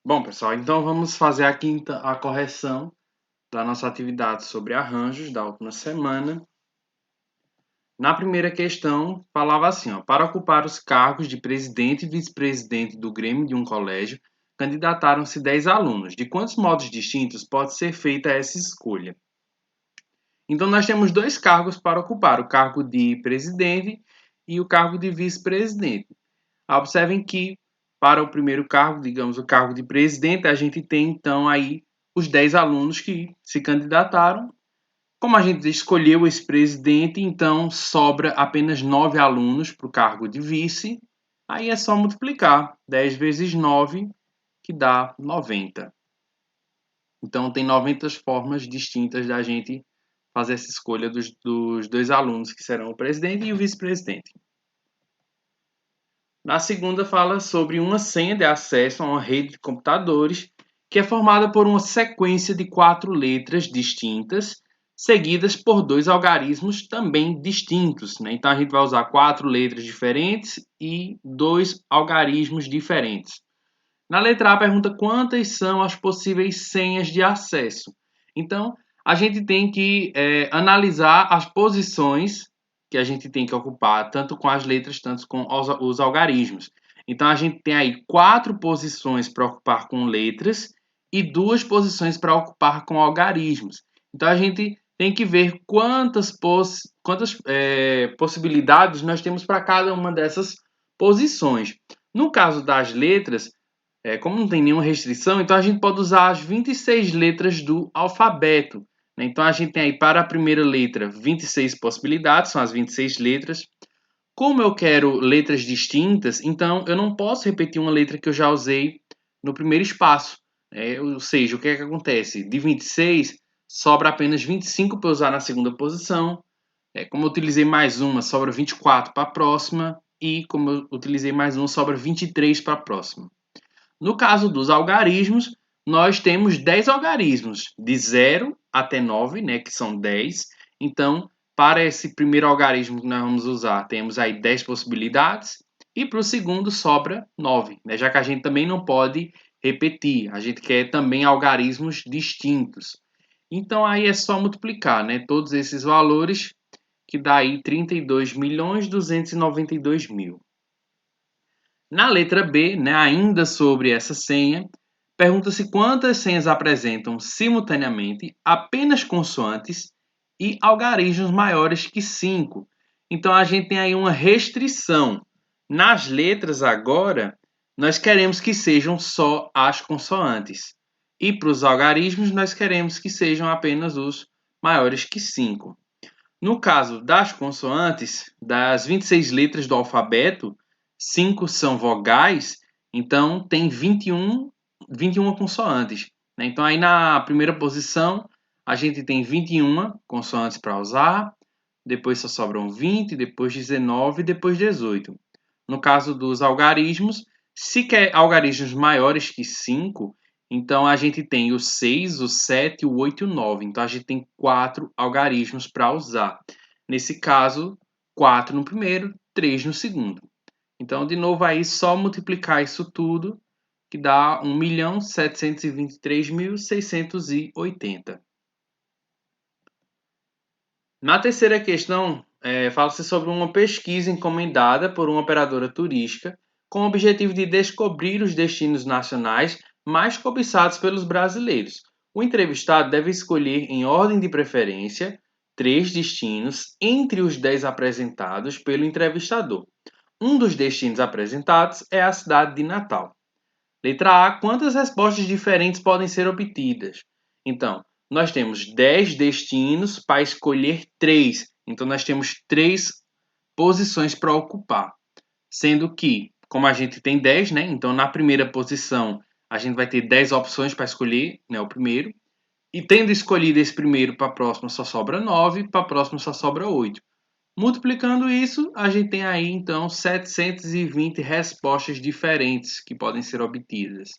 Bom, pessoal, então vamos fazer aqui a correção da nossa atividade sobre arranjos da última semana. Na primeira questão, falava assim, ó, para ocupar os cargos de presidente e vice-presidente do Grêmio de um colégio, candidataram-se 10 alunos. De quantos modos distintos pode ser feita essa escolha? Então, nós temos dois cargos para ocupar, o cargo de presidente e o cargo de vice-presidente. Observem que para o primeiro cargo, digamos, o cargo de presidente, a gente tem então aí os 10 alunos que se candidataram. Como a gente escolheu esse presidente, então sobra apenas 9 alunos para o cargo de vice. Aí é só multiplicar 10 vezes 9, que dá 90. Então tem 90 formas distintas da gente fazer essa escolha dos dois alunos que serão o presidente e o vice-presidente. Na segunda, fala sobre uma senha de acesso a uma rede de computadores que é formada por uma sequência de 4 letras distintas, seguidas por 2 algarismos também distintos. Então, a gente vai usar 4 letras diferentes e 2 algarismos diferentes. Na letra A, pergunta quantas são as possíveis senhas de acesso. Então, a gente tem que analisar as posições que a gente tem que ocupar, tanto com as letras, tanto com os algarismos. Então, a gente tem aí 4 posições para ocupar com letras e 2 posições para ocupar com algarismos. Então, a gente tem que ver quantas possibilidades nós temos para cada uma dessas posições. No caso das letras, como não tem nenhuma restrição, então a gente pode usar as 26 letras do alfabeto. Então a gente tem aí para a primeira letra 26 possibilidades, são as 26 letras. Como eu quero letras distintas, então eu não posso repetir uma letra que eu já usei no primeiro espaço. Ou seja, o que é que acontece? De 26, sobra apenas 25 para usar na segunda posição. Como eu utilizei mais uma, sobra 24 para a próxima. E como eu utilizei mais uma, sobra 23 para a próxima. No caso dos algarismos, nós temos 10 algarismos, de 0 até 9, né, que são 10. Então, para esse primeiro algarismo que nós vamos usar, temos aí 10 possibilidades. E para o segundo sobra 9, né, já que a gente também não pode repetir. A gente quer também algarismos distintos. Então, aí é só multiplicar, né, todos esses valores, que dá aí 32.292.000. Na letra B, né, ainda sobre essa senha, pergunta-se quantas senhas apresentam simultaneamente apenas consoantes e algarismos maiores que 5. Então a gente tem aí uma restrição. Nas letras agora, nós queremos que sejam só as consoantes. E para os algarismos, nós queremos que sejam apenas os maiores que 5. No caso das consoantes, das 26 letras do alfabeto, 5 são vogais, então tem 21 consoantes. Então, aí na primeira posição, a gente tem 21 consoantes para usar, depois só sobram 20, depois 19 e depois 18. No caso dos algarismos, se quer algarismos maiores que 5, então a gente tem o 6, o 7, o 8 e o 9. Então a gente tem 4 algarismos para usar. Nesse caso, 4 no primeiro, 3 no segundo. Então, de novo, aí só multiplicar isso tudo, que dá 1.723.680. Na terceira questão, fala-se sobre uma pesquisa encomendada por uma operadora turística com o objetivo de descobrir os destinos nacionais mais cobiçados pelos brasileiros. O entrevistado deve escolher, em ordem de preferência, 3 destinos entre os 10 apresentados pelo entrevistador. Um dos destinos apresentados é a cidade de Natal. Letra A. Quantas respostas diferentes podem ser obtidas? Então, nós temos 10 destinos para escolher 3. Então, nós temos 3 posições para ocupar. Sendo que, como a gente tem 10, né? Então, na primeira posição, a gente vai ter 10 opções para escolher, né? O primeiro. E tendo escolhido esse primeiro para a próxima, só sobra 9. Para a próxima, só sobra 8. Multiplicando isso, a gente tem aí, então, 720 respostas diferentes que podem ser obtidas.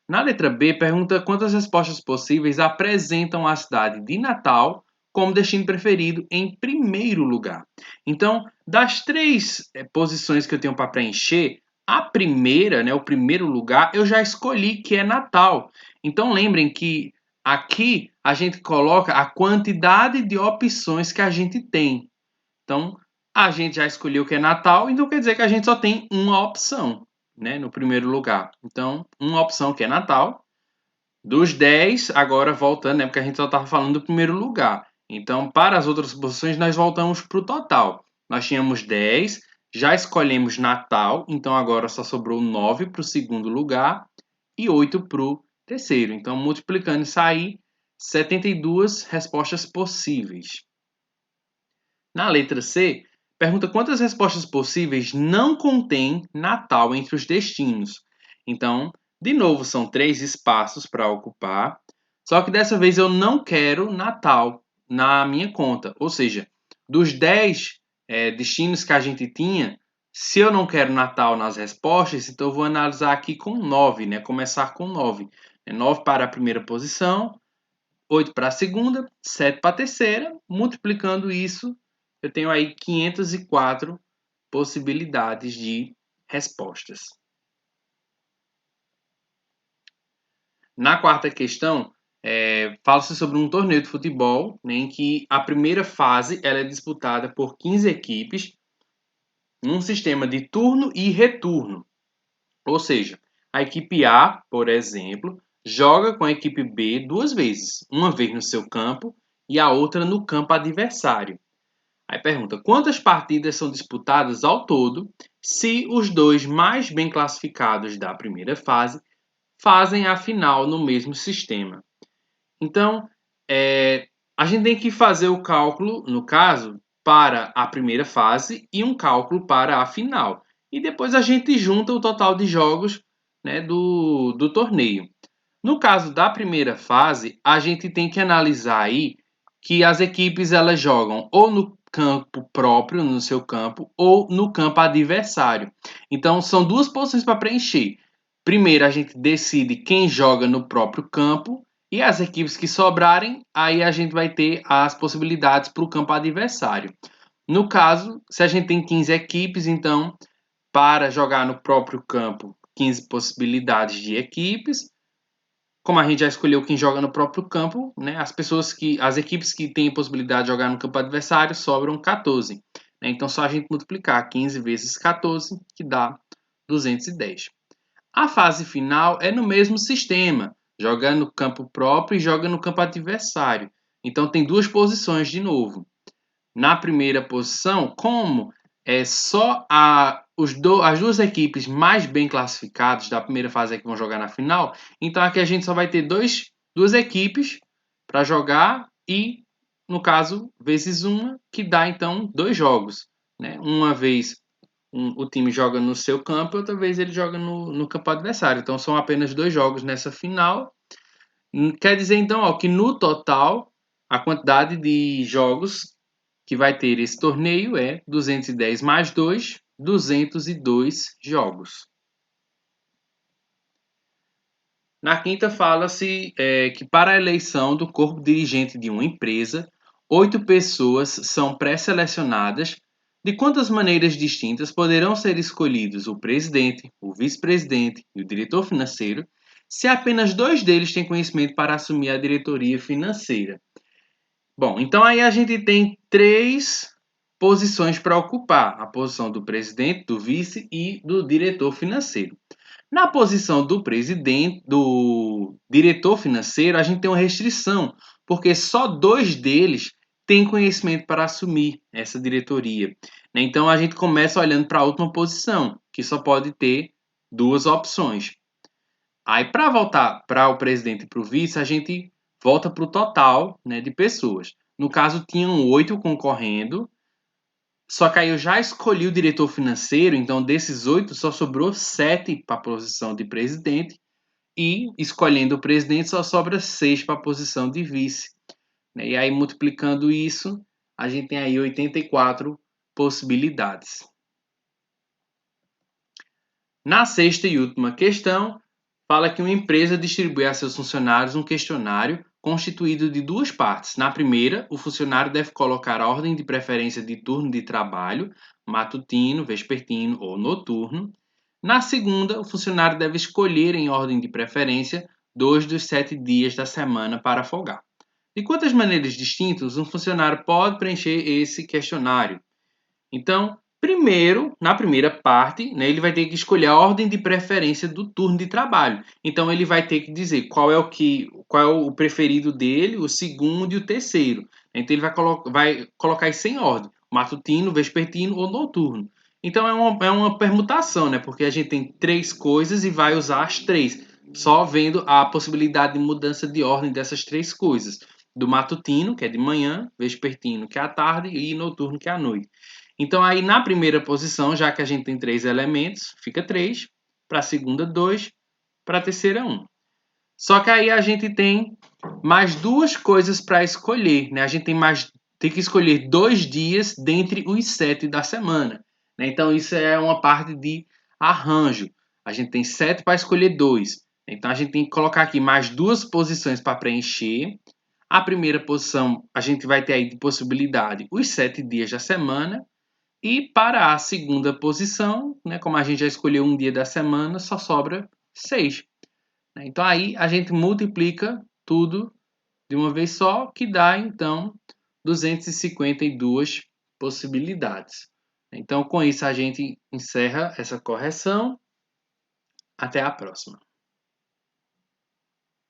Na letra B, pergunta quantas respostas possíveis apresentam a cidade de Natal como destino preferido em primeiro lugar. Então, das 3 posições que eu tenho para preencher, a primeira, né, o primeiro lugar, eu já escolhi que é Natal. Então lembrem que aqui a gente coloca a quantidade de opções que a gente tem. Então, a gente já escolheu que é Natal, então quer dizer que a gente só tem uma opção, né, no primeiro lugar. Então, uma opção que é Natal. Dos 10, agora voltando, né, porque a gente só estava falando do primeiro lugar. Então, para as outras posições, nós voltamos para o total. Nós tínhamos 10, já escolhemos Natal, então agora só sobrou 9 para o segundo lugar e 8 para o terceiro. Então, multiplicando isso aí, 72 respostas possíveis. Na letra C, pergunta quantas respostas possíveis não contém Natal entre os destinos. Então, de novo, são 3 espaços para ocupar, só que dessa vez eu não quero Natal na minha conta. Ou seja, dos 10 destinos que a gente tinha, se eu não quero Natal nas respostas, então eu vou analisar aqui com 9, né? Começar com 9. 9 para a primeira posição, 8 para a segunda, 7 para a terceira. Multiplicando isso, eu tenho aí 504 possibilidades de respostas. Na quarta questão, fala-se sobre um torneio de futebol, né, em que a primeira fase ela é disputada por 15 equipes num sistema de turno e retorno. Ou seja, a equipe A, por exemplo, joga com a equipe B 2 vezes, uma vez no seu campo e a outra no campo adversário. Aí pergunta: quantas partidas são disputadas ao todo se os dois mais bem classificados da primeira fase fazem a final no mesmo sistema? Então, a gente tem que fazer o cálculo, no caso, para a primeira fase e um cálculo para a final. E depois a gente junta o total de jogos, né, do torneio. No caso da primeira fase, a gente tem que analisar aí que as equipes elas jogam ou no campo próprio, no seu campo, ou no campo adversário. Então, são duas posições para preencher. Primeiro, a gente decide quem joga no próprio campo e as equipes que sobrarem, aí a gente vai ter as possibilidades para o campo adversário. No caso, se a gente tem 15 equipes, então, para jogar no próprio campo, 15 possibilidades de equipes. Como a gente já escolheu quem joga no próprio campo, né, as equipes que têm possibilidade de jogar no campo adversário sobram 14. Né, então, só a gente multiplicar 15 vezes 14, que dá 210. A fase final é no mesmo sistema, joga no campo próprio e joga no campo adversário. Então, tem duas posições de novo. Na primeira posição, como é só as duas equipes mais bem classificadas da primeira fase é que vão jogar na final, então aqui a gente só vai ter duas equipes para jogar e, no caso, vezes uma, que dá então 2 jogos. Né? Uma vez o time joga no seu campo, outra vez ele joga no campo adversário. Então são apenas 2 jogos nessa final. Quer dizer então ó, que no total a quantidade de jogos que vai ter esse torneio é 210 mais 2, 202 jogos. Na quinta fala-se que para a eleição do corpo dirigente de uma empresa, 8 pessoas são pré-selecionadas. De quantas maneiras distintas poderão ser escolhidos o presidente, o vice-presidente e o diretor financeiro, se apenas 2 deles têm conhecimento para assumir a diretoria financeira? Bom, então aí a gente tem 3 posições para ocupar: a posição do presidente, do vice e do diretor financeiro. Na posição do presidente, do diretor financeiro, a gente tem uma restrição, porque só 2 deles têm conhecimento para assumir essa diretoria. Né? Então a gente começa olhando para a última posição, que só pode ter 2 opções. Aí, para voltar para o presidente e para o vice, a gente volta para o total, né, de pessoas. No caso, tinham 8 concorrendo, só que aí eu já escolhi o diretor financeiro, então desses 8 só sobrou 7 para a posição de presidente e escolhendo o presidente só sobra 6 para a posição de vice. Né? E aí multiplicando isso, a gente tem aí 84 possibilidades. Na sexta e última questão, fala que uma empresa distribui a seus funcionários um questionário constituído de 2 partes. Na primeira, o funcionário deve colocar a ordem de preferência de turno de trabalho, matutino, vespertino ou noturno. Na segunda, o funcionário deve escolher em ordem de preferência 2 dos 7 dias da semana para folgar. De quantas maneiras distintas um funcionário pode preencher esse questionário? Então, primeiro, na primeira parte, né, ele vai ter que escolher a ordem de preferência do turno de trabalho. Então, ele vai ter que dizer qual é o preferido dele, o segundo e o terceiro. Então, ele vai colocar isso em ordem: matutino, vespertino ou noturno. Então, é uma permutação, né? Porque a gente tem três coisas e vai usar as três, só vendo a possibilidade de mudança de ordem dessas três coisas: do matutino, que é de manhã, vespertino, que é à tarde, e noturno, que é à noite. Então, aí na primeira posição, já que a gente tem três elementos, fica 3, para a segunda 2, para a terceira 1. Só que aí a gente tem mais duas coisas para escolher, né? A gente tem que escolher 2 dias dentre os 7 da semana, né? Então, isso é uma parte de arranjo. A gente tem 7 para escolher 2. Então, a gente tem que colocar aqui mais duas posições para preencher. A primeira posição, a gente vai ter aí de possibilidade os 7 dias da semana. E para a segunda posição, né, como a gente já escolheu um dia da semana, só sobra 6. Né? Então aí a gente multiplica tudo de uma vez só, que dá então 252 possibilidades. Então com isso a gente encerra essa correção. Até a próxima.